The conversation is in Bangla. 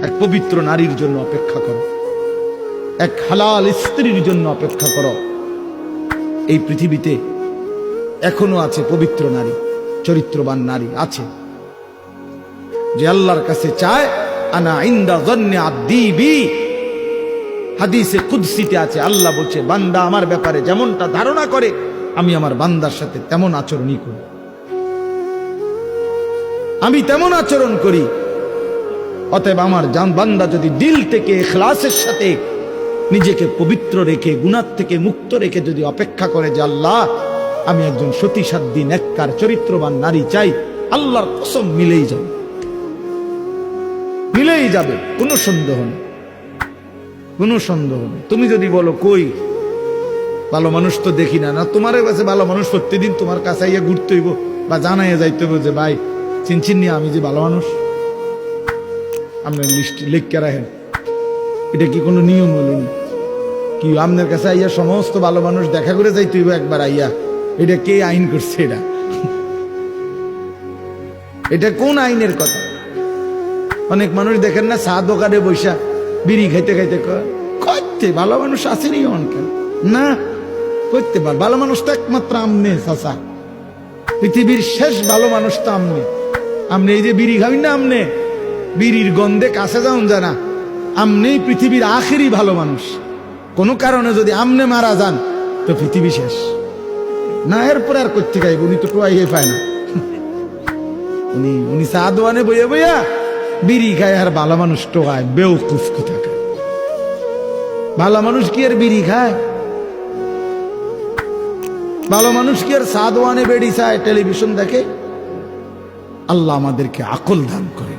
এক পবিত্র নারীর জন্য অপেক্ষা করো, এক হালাল স্ত্রীর জন্য অপেক্ষা করো। এই পৃথিবীতে এখনো আছে পবিত্র নারী, চরিত্রবান নারী আছে, যে আল্লাহর কাছে চায় আনা ইনদা যন্নি আব্দি বি। হাদিসে কুদসিতে আছে, আল্লাহ বলছে বান্দা আমার ব্যাপারে যেমনটা ধারণা করে আমি আমার বান্দার সাথে তেমন আচরণই করি, আমি তেমন আচরণ করি। অতএব আমার বান্দা যদি দিল থেকে ইখলাসের সাথে নিজেকে পবিত্র রেখে গুনাহ থেকে মুক্ত রেখে যদি অপেক্ষা করে যে আল্লাহ আমি একজন সতীসাধ্যী নেককার চরিত্রবান নারী চাই, আল্লাহর কসম মিলেই যাবে, মিলেই যাবে, কোনো সন্দেহ নেই, কোনো সন্দেহ নেই। তুমি যদি বলো কই ভালো মানুষ তো দেখি না, না তোমার কাছে ভালো মানুষ প্রতিদিন তোমার কাছে আইয়া ঘুরতে হইব বা জানাইয়া যাইতে হইব যে ভাই চিনচিন নিয়ে আমি যে ভালো মানুষ, আপনার লিস্ট লিখকে রাখেন। এটা কি কোনো নিয়ম হলো না কি? আপনার কাছে আইয়া সমস্ত ভালো মানুষ দেখা করে যাইতে হইব একবার আইয়া? এটা কে আইন করছে? এটা কোন আইনের কথা? অনেক মানুষ দেখেন না চা দোকানে বৈশা বিড়ি খাইতে খাইতে করতে ভালো মানুষ আসেনি অনকেন না করতে পার। ভালো মানুষ তো একমাত্র আমনে চাচা, পৃথিবীর শেষ ভালো মানুষ তো আমনে। আমনে এই যে বিড়ি খাবি না, আমনে বিড়ির গন্ধে কাছে যাওন জানা, আমনেই পৃথিবীর আখেরি ভালো মানুষ। কোনো কারণে যদি আমনে মারা যান তো পৃথিবী শেষ না। এরপরে আর করতে খাইব, উনি তো টোয়াইয়ে পায় না। উনি চা দোয়ানে বইয়া বইয়া বিড়ি খায় আর ভালো মানুষ টোকায়, বেউকুফ কোথাকার। ভালো মানুষ কি আর বিড়ি খায়? ভালো মানুষ কি আর চা দোয়ানে বেড়ি চায়, টেলিভিশন দেখে? আল্লাহ আমাদেরকে আকল দান করে।